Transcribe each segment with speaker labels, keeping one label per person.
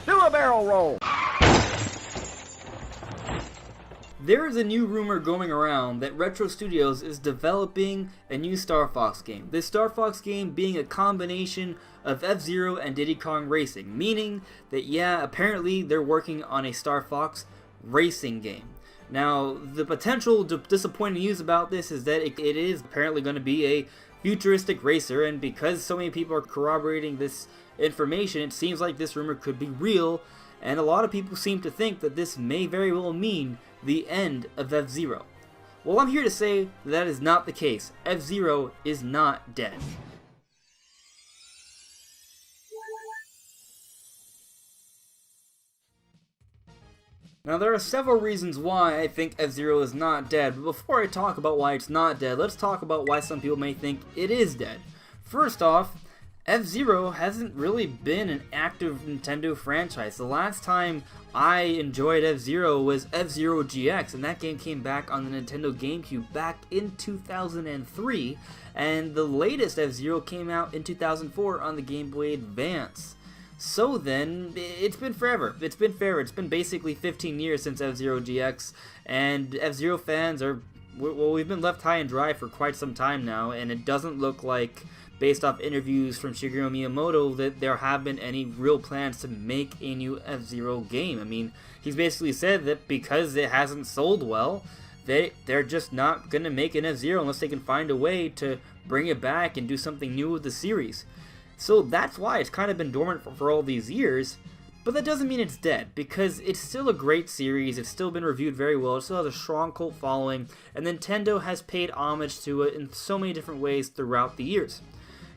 Speaker 1: Do a barrel roll!
Speaker 2: There is a new rumor going around that Retro Studios is developing a new Star Fox game. This Star Fox game being a combination of F-Zero and Diddy Kong Racing, meaning that yeah, apparently they're working on a Star Fox racing game. Now, the potential disappointing news about this is that it is apparently going to be a futuristic racer, and because so many people are corroborating this information, it seems like this rumor could be real, and a lot of people seem to think that this may very well mean the end of F-Zero. Well, I'm here to say that is not the case. F-Zero is not dead. Now, there are several reasons why I think F-Zero is not dead, but before I talk about why it's not dead, let's talk about why some people may think it is dead. First off, F-Zero hasn't really been an active Nintendo franchise. The last time I enjoyed F-Zero was F-Zero GX, and that game came back on the Nintendo GameCube back in 2003, and the latest F-Zero came out in 2004 on the Game Boy Advance. So then, it's been forever. It's been basically 15 years since F-Zero GX, and F-Zero fans are, well, we've been left high and dry for quite some time now, and it doesn't look like, based off interviews from Shigeru Miyamoto, that there have been any real plans to make a new F-Zero game. I mean, he's basically said that because it hasn't sold well, they're just not going to make an F-Zero unless they can find a way to bring it back and do something new with the series. So that's why it's kind of been dormant for all these years, but that doesn't mean it's dead, because it's still a great series, it's still been reviewed very well, it still has a strong cult following, and Nintendo has paid homage to it in so many different ways throughout the years.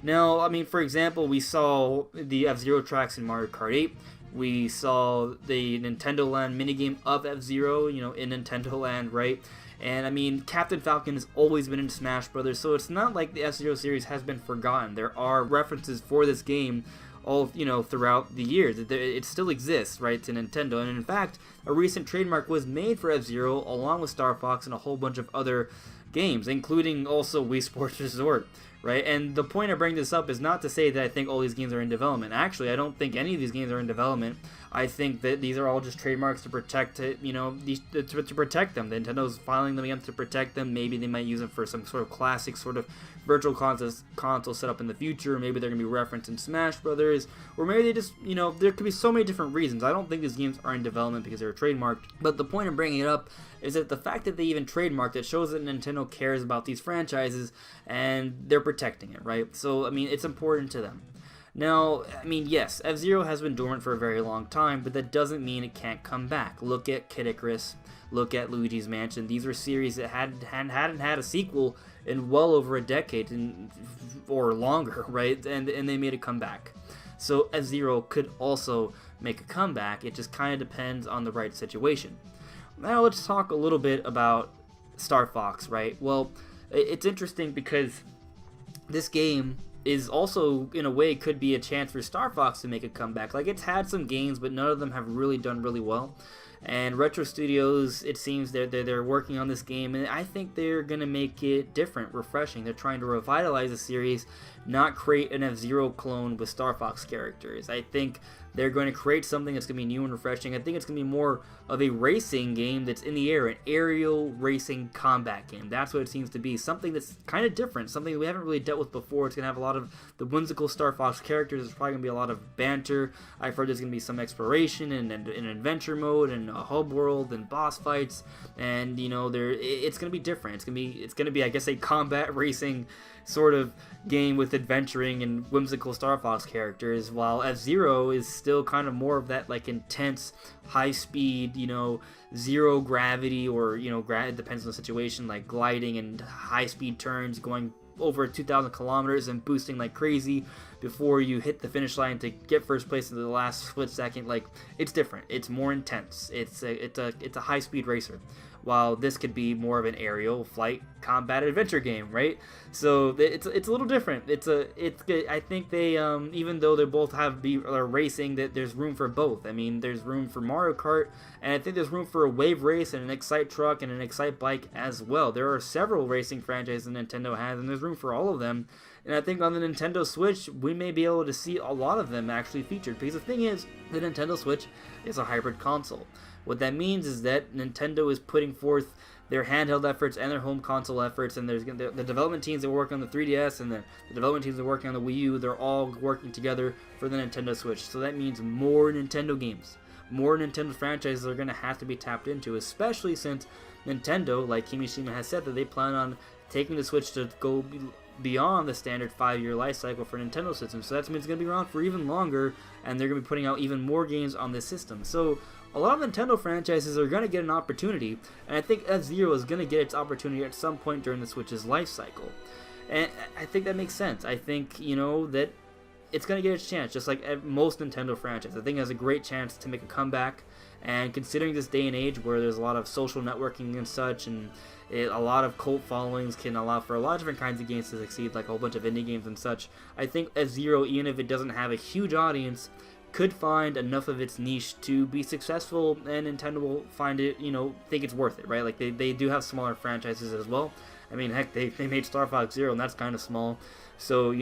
Speaker 2: Now, I mean, for example, we saw the F-Zero tracks in Mario Kart 8, we saw the Nintendo Land minigame of F-Zero, you know, in Nintendo Land, right? And I mean, Captain Falcon has always been in Smash Brothers, so it's not like the F-Zero series has been forgotten. There are references for this game all, you know, throughout the years. It still exists, right, to Nintendo. And in fact, a recent trademark was made for F-Zero along with Star Fox and a whole bunch of other games, including also Wii Sports Resort, right? And the point I bring this up is not to say that I think all these games are in development. Actually, I don't think any of these games are in development. I think that these are all just trademarks to protect, you know, to protect them. Nintendo's filing them against to protect them. Maybe they might use them for some sort of classic sort of virtual console set up in the future. Maybe they're going to be referenced in Smash Brothers. Or maybe they just, you know, there could be so many different reasons. I don't think these games are in development because they're trademarked. But the point of bringing it up is that the fact that they even trademarked it shows that Nintendo cares about these franchises and they're protecting it, right? So, I mean, it's important to them. Now, I mean, yes, F-Zero has been dormant for a very long time, but that doesn't mean it can't come back. Look at Kid Icarus, look at Luigi's Mansion. These were series that hadn't had a sequel in well over a decade or longer, right? And they made a comeback. So F-Zero could also make a comeback. It just kind of depends on the right situation. Now let's talk a little bit about Star Fox, right? Well, it's interesting because this game is also, in a way, could be a chance for Star Fox to make a comeback. Like, it's had some games, but none of them have really done really well. And Retro Studios, it seems they're working on this game, and I think they're going to make it different, refreshing. They're trying to revitalize the series, not create an F-Zero clone with Star Fox characters. I think they're going to create something that's going to be new and refreshing. I think it's going to be more of a racing game that's in the air, an aerial racing combat game. That's what it seems to be. Something that's kind of different, something we haven't really dealt with before. It's going to have a lot of the whimsical Star Fox characters. There's probably going to be a lot of banter. I've heard there's going to be some exploration and adventure mode and a hub world and boss fights. And, you know, it's going to be different. It's going to be, I guess, a combat racing sort of game with adventuring and whimsical Star Fox characters, while F-Zero is still kind of more of that, like, intense, high-speed, you know, zero gravity, or, you know, it depends on the situation, like gliding and high-speed turns, going over 2,000 kilometers and boosting like crazy before you hit the finish line to get first place in the last split second. Like, it's different. It's more intense. It's a high-speed racer, while this could be more of an aerial flight combat adventure game, right? So it's a little different. I think they even though they both are racing, that there's room for both. I mean, there's room for Mario Kart, and I think there's room for a wave race and an Excite truck and an Excite bike as well. There are several racing franchises Nintendo has, and there's room for all of them. And I think on the Nintendo Switch, we may be able to see a lot of them actually featured. Because the thing is, the Nintendo Switch is a hybrid console. What that means is that Nintendo is putting forth their handheld efforts and their home console efforts, and there's the development teams that work on the 3DS and the development teams that work on the Wii U, they're all working together for the Nintendo Switch. So that means more Nintendo games, more Nintendo franchises are going to have to be tapped into, especially since Nintendo, like Kimishima has said, that they plan on taking the Switch to go beyond the standard 5-year life cycle for Nintendo systems. So that means it's going to be around for even longer, and they're going to be putting out even more games on this system. So a lot of Nintendo franchises are going to get an opportunity, and I think F-Zero is going to get its opportunity at some point during the Switch's life cycle. And I think that makes sense. I think, that it's going to get its chance, just like most Nintendo franchises. I think it has a great chance to make a comeback, and considering this day and age where there's a lot of social networking and such, and a lot of cult followings can allow for a lot of different kinds of games to succeed, like a whole bunch of indie games and such, I think F-Zero, even if it doesn't have a huge audience, could find enough of its niche to be successful, and Nintendo will find it, think it's worth it, right? Like, they do have smaller franchises as well. I mean, heck, they made Star Fox Zero, and that's kind of small. So,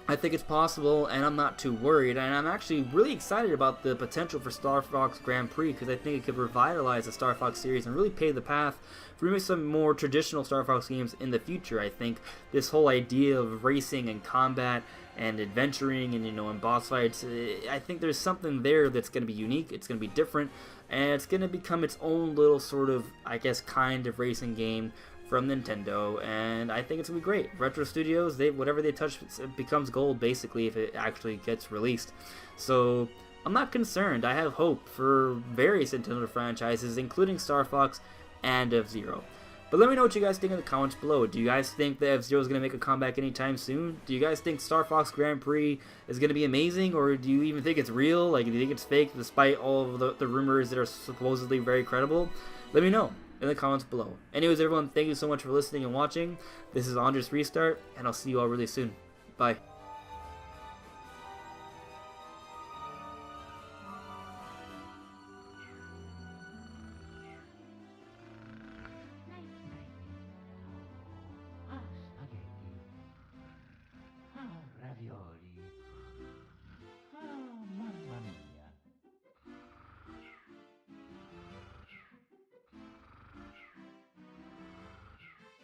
Speaker 2: I think it's possible, and I'm not too worried, and I'm actually really excited about the potential for Star Fox Grand Prix, because I think it could revitalize the Star Fox series and really pave the path for maybe some more traditional Star Fox games in the future. I think this whole idea of racing and combat and adventuring and, and boss fights, I think there's something there that's going to be unique, it's going to be different, and it's going to become its own little sort of, I guess, kind of racing game from Nintendo, and I think it's gonna be great. Retro Studios, whatever they touch becomes gold, basically, if it actually gets released. So I'm not concerned. I have hope for various Nintendo franchises, including Star Fox and F-Zero. But let me know what you guys think in the comments below. Do you guys think that F-Zero is going to make a comeback anytime soon? Do you guys think Star Fox Grand Prix is going to be amazing? Or do you even think it's real? Like, do you think it's fake despite all of the rumors that are supposedly very credible? Let me know in the comments below. Anyways, everyone, thank you so much for listening and watching. This is AndresRestart, and I'll see you all really soon. Bye.